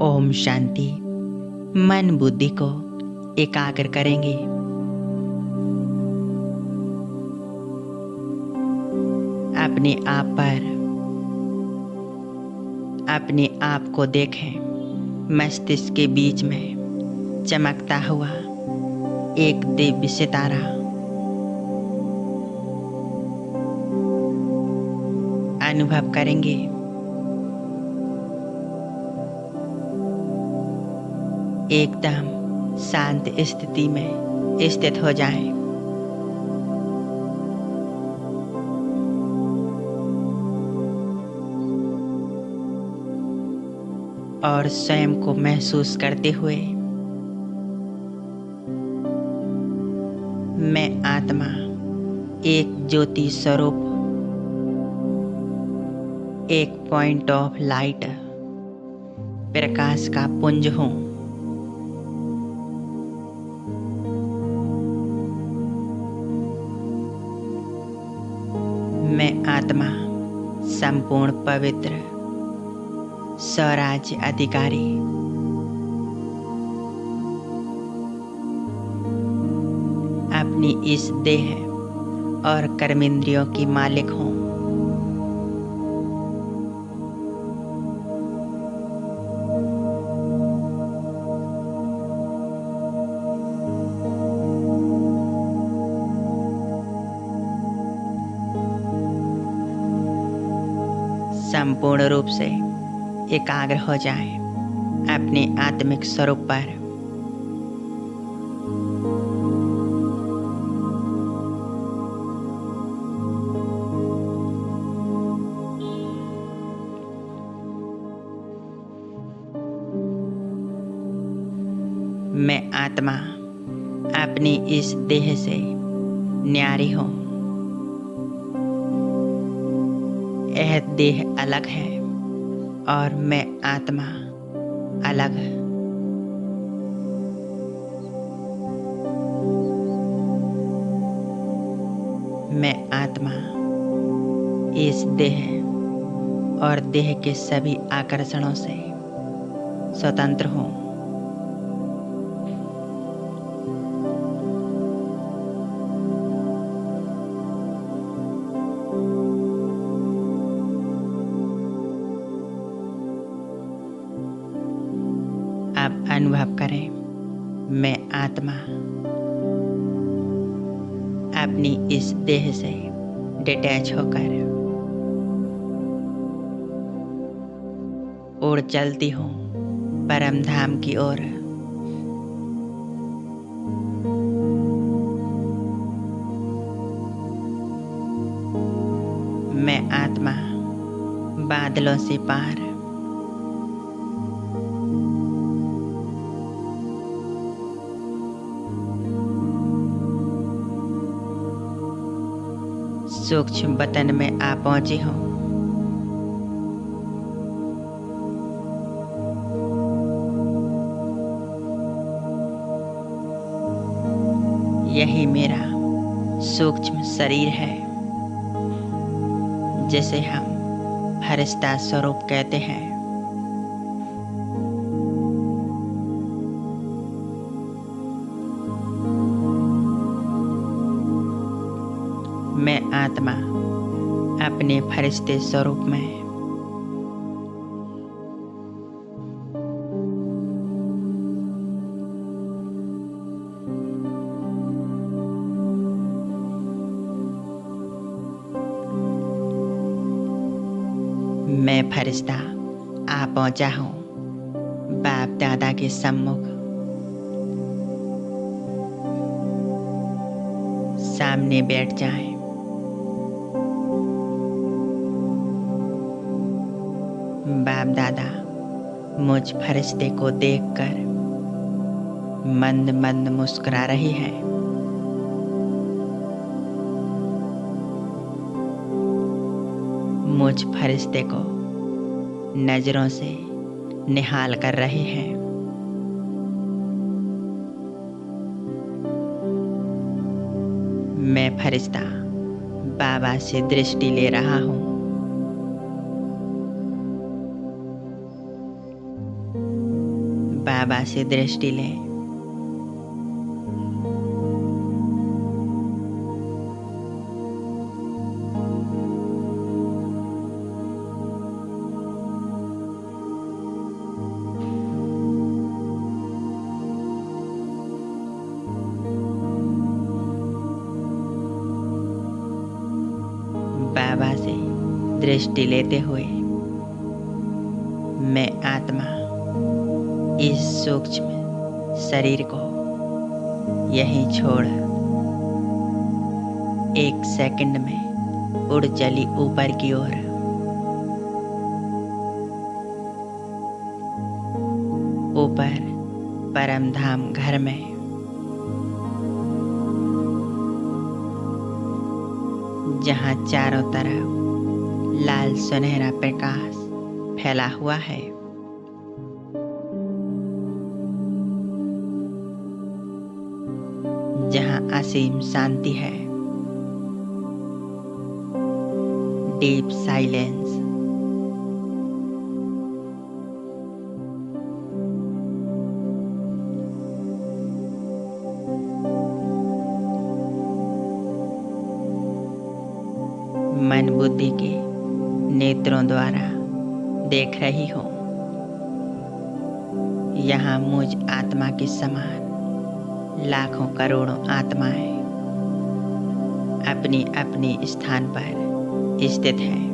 ओम शांति। मन बुद्धि को एकाग्र करेंगे। अपने आप पर अपने आप को देखें। मस्तिष्क के बीच में चमकता हुआ एक दिव्य सितारा। अनुभव करेंगे। एकदम शांत स्थिति में स्थित हो जाएं। और स्वयं को महसूस करते हुए मैं आत्मा एक ज्योति स्वरूप, एक पॉइंट ऑफ लाइट, प्रकाश का पुंज हूँ। मैं आत्मा संपूर्ण पवित्र स्वराज्य अधिकारी, अपनी इस देह और कर्मेंद्रियों की मालिक हूँ। संपूर्ण रूप से एकाग्र हो जाएं अपने आत्मिक स्वरूप पर। मैं आत्मा अपनी इस देह से न्यारी हूँ। यह देह अलग है और मैं आत्मा अलग। मैं आत्मा इस देह और देह के सभी आकर्षणों से स्वतंत्र हूँ। आप अनुभव करें, मैं आत्मा अपनी इस देह से डिटैच होकर उड़ चलती हूँ परम धाम की ओर। मैं आत्मा बादलों से पार सूक्ष्म वतन में आ पहुंची हूँ। यही मेरा सूक्ष्म शरीर है, जिसे हम फरिश्ता स्वरूप कहते हैं। मैं आत्मा अपने फरिश्ते स्वरूप में मैं फरिश्ता आ पहुंचा हूँ बाप दादा के सम्मुख। सामने बैठ जाएं। बाप दादा मुझ फरिश्ते को देखकर मंद मंद मुस्कुरा रही है। मुझ फरिश्ते को नजरों से निहाल कर रही है। मैं फरिश्ता बाबा से दृष्टि ले रहा हूँ। बाबा से दृष्टि लें। बाबा से दृष्टि लेते हुए मैं आत्मा इस सूक्ष्म शरीर को यहीं छोड़ 1 सेकंड में उड़ चली ऊपर की ओर। ऊपर परम धाम घर में जहाँ चारों तरफ लाल सुनहरा प्रकाश फैला हुआ है। जहाँ असीम शांति है, डीप साइलेंस। मन बुद्धि के नेत्रों द्वारा देख रही हूँ। यहाँ मुझ आत्मा के समान लाखों करोड़ों आत्माएं अपनी अपनी स्थान पर स्थित है।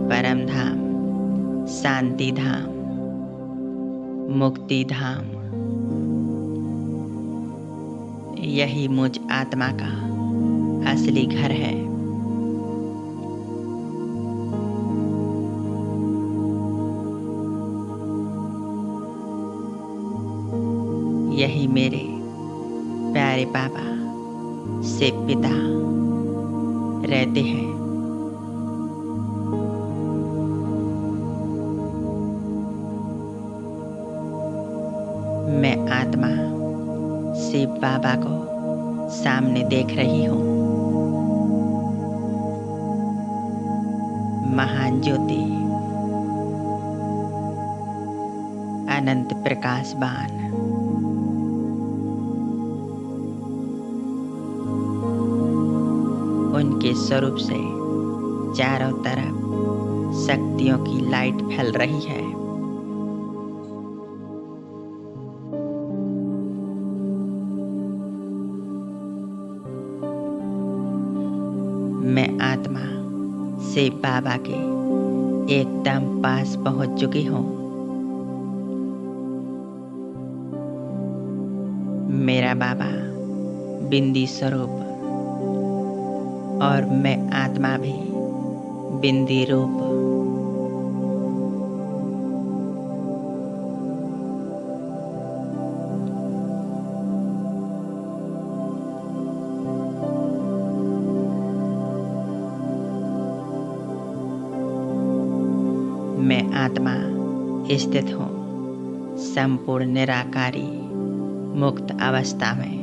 परम धाम, शांति धाम, मुक्ति धाम, यही मुझ आत्मा का असली घर है। यही मेरे प्यारे बाबा शिव पिता रहते हैं। मैं आत्मा शिव बाबा को सामने देख रही हूँ। महान ज्योति, अनंत प्रकाशवान, उनके स्वरूप से चारों तरफ शक्तियों की लाइट फैल रही है। मैं आत्मा शिव बाबा के एकदम पास पहुंच चुकी हूँ। मेरा बाबा बिंदी स्वरूप और मैं आत्मा भी बिंदी रूप। मैं आत्मा स्थित हूँ संपूर्ण निराकारी मुक्त अवस्था में।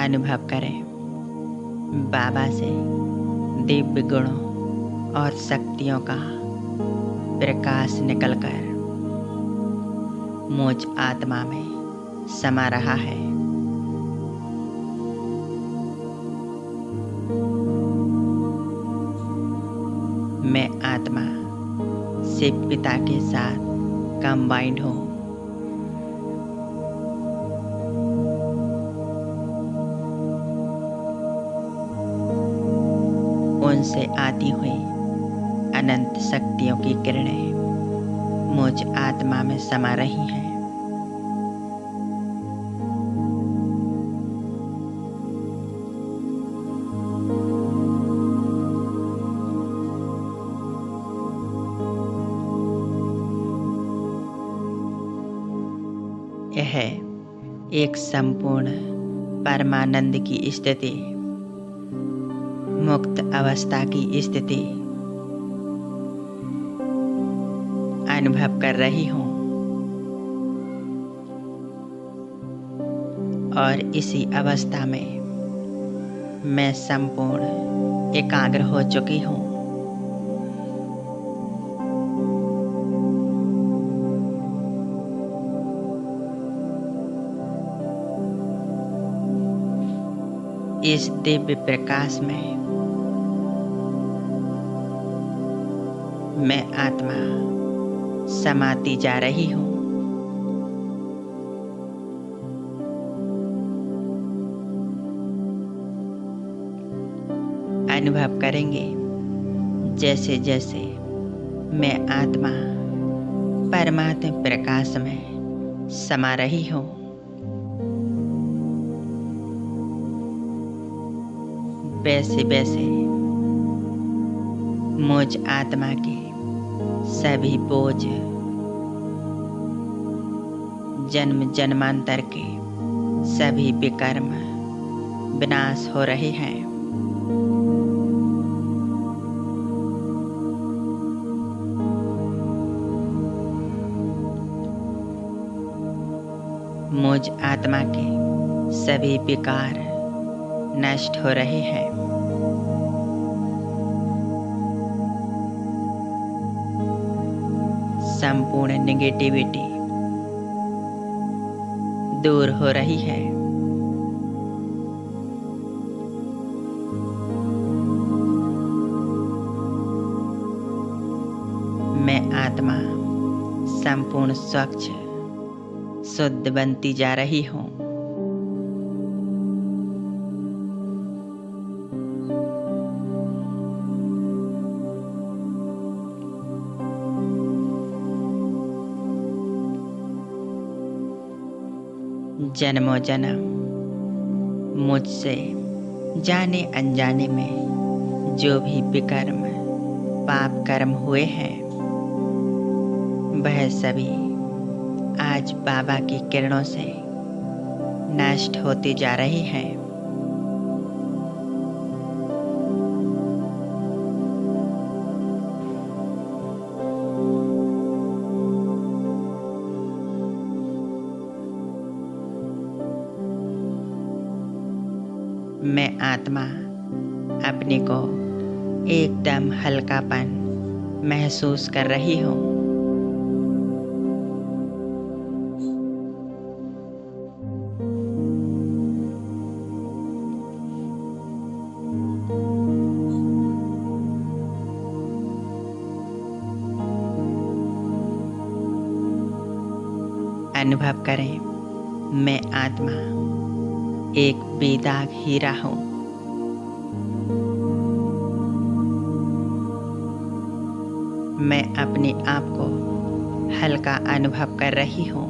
अनुभव करें बाबा से दिव्य गुणों और शक्तियों का प्रकाश निकलकर मुझ आत्मा में समा रहा है। मैं आत्मा शिव पिता के साथ कंबाइंड हूँ। उनसे आती हुई अनंत शक्तियों की किरणें मुझ आत्मा में समा रही हैं। यह एक संपूर्ण परमानंद की स्थिति, मुक्त अवस्था की स्थिति अनुभव कर रही हूँ। और इसी अवस्था में मैं संपूर्ण एकाग्र हो चुकी हूँ। इस दिव्य प्रकाश में मैं आत्मा समाती जा रही हूँ। अनुभव करेंगे जैसे जैसे मैं आत्मा परमात्म प्रकाश में समा रही हूँ, वैसे वैसे मुझ आत्मा के सभी बोझ जन्म जन्मांतर के सभी विकर्म विनाश हो रहे हैं। मुझ आत्मा के सभी विकार नष्ट हो रहे हैं। संपूर्ण नेगेटिविटी दूर हो रही है। मैं आत्मा संपूर्ण स्वच्छ शुद्ध बनती जा रही हूँ। जन्मों जन्म मुझसे जाने अनजाने में जो भी विकर्म पाप कर्म हुए हैं, वह सभी आज बाबा की किरणों से नष्ट होती जा रही हैं। मैं आत्मा अपने को एकदम हल्कापन महसूस कर रही हूँ। अनुभव करें, मैं आत्मा एक बेदाग हीरा हूँ। मैं अपने आप को हल्का अनुभव कर रही हूँ।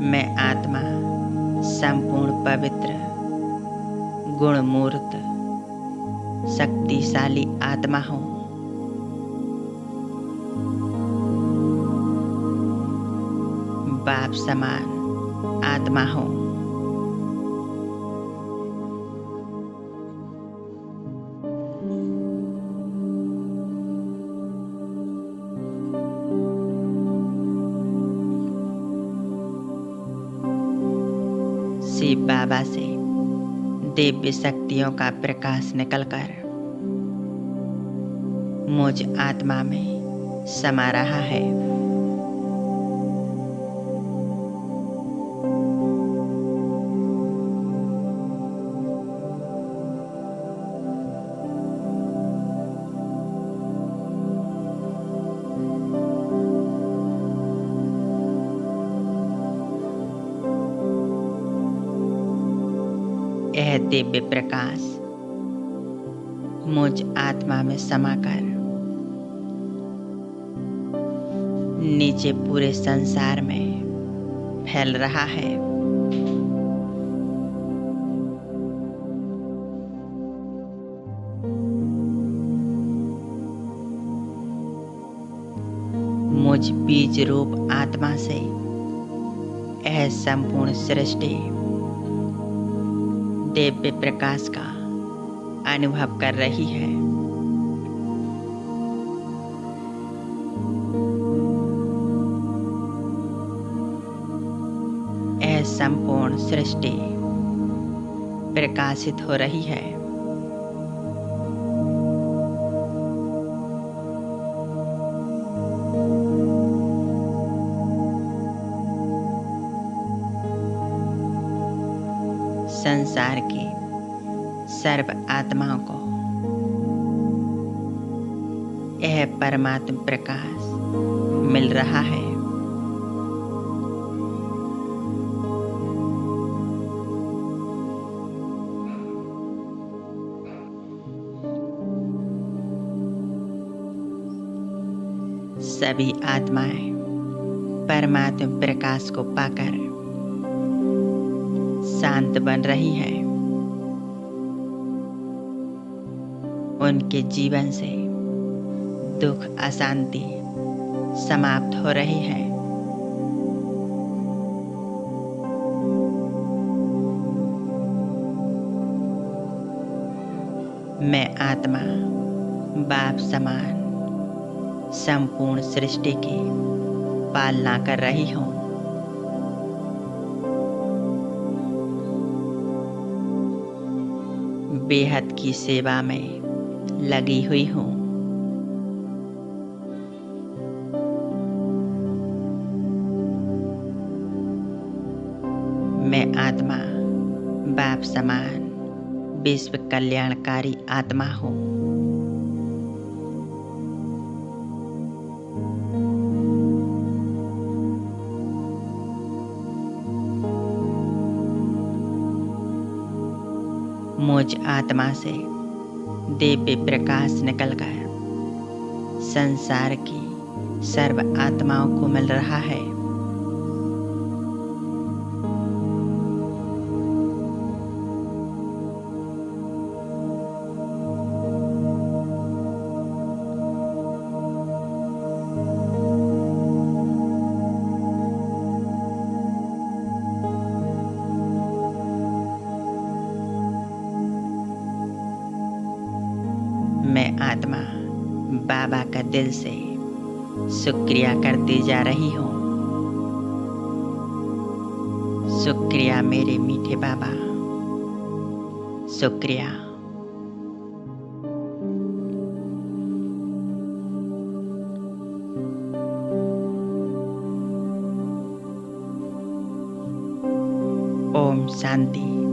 मैं आत्मा संपूर्ण पवित्र गुणमूर्त शक्तिशाली आत्मा हूँ। बाप समान आत्मा हूँ। शिव बाबा से दिव्य शक्तियों का प्रकाश निकलकर मुझ आत्मा में समा रहा है। यह दिव्य प्रकाश मुझ आत्मा में समाकर नीचे पूरे संसार में फैल रहा है। मुझ बीज रूप आत्मा से यह संपूर्ण सृष्टि दिव्य प्रकाश का अनुभव कर रही है। यह संपूर्ण सृष्टि प्रकाशित हो रही है। संसार की सर्व आत्माओं को यह परमात्म प्रकाश मिल रहा है। सभी आत्माएं परमात्म प्रकाश को पाकर शांत बन रही है। उनके जीवन से दुख अशांति समाप्त हो रही है। मैं आत्मा बाप समान संपूर्ण सृष्टि की पालना कर रही हूँ। बेहद की सेवा में लगी हुई हूँ। मैं आत्मा बाप समान विश्व कल्याणकारी आत्मा हूँ। मुझ आत्मा से दिव्य प्रकाश निकलकर संसार की सर्व आत्माओं को मिल रहा है। मैं आत्मा बाबा का दिल से शुक्रिया करती जा रही हूँ। शुक्रिया मेरे मीठे बाबा, शुक्रिया। ओम शांति।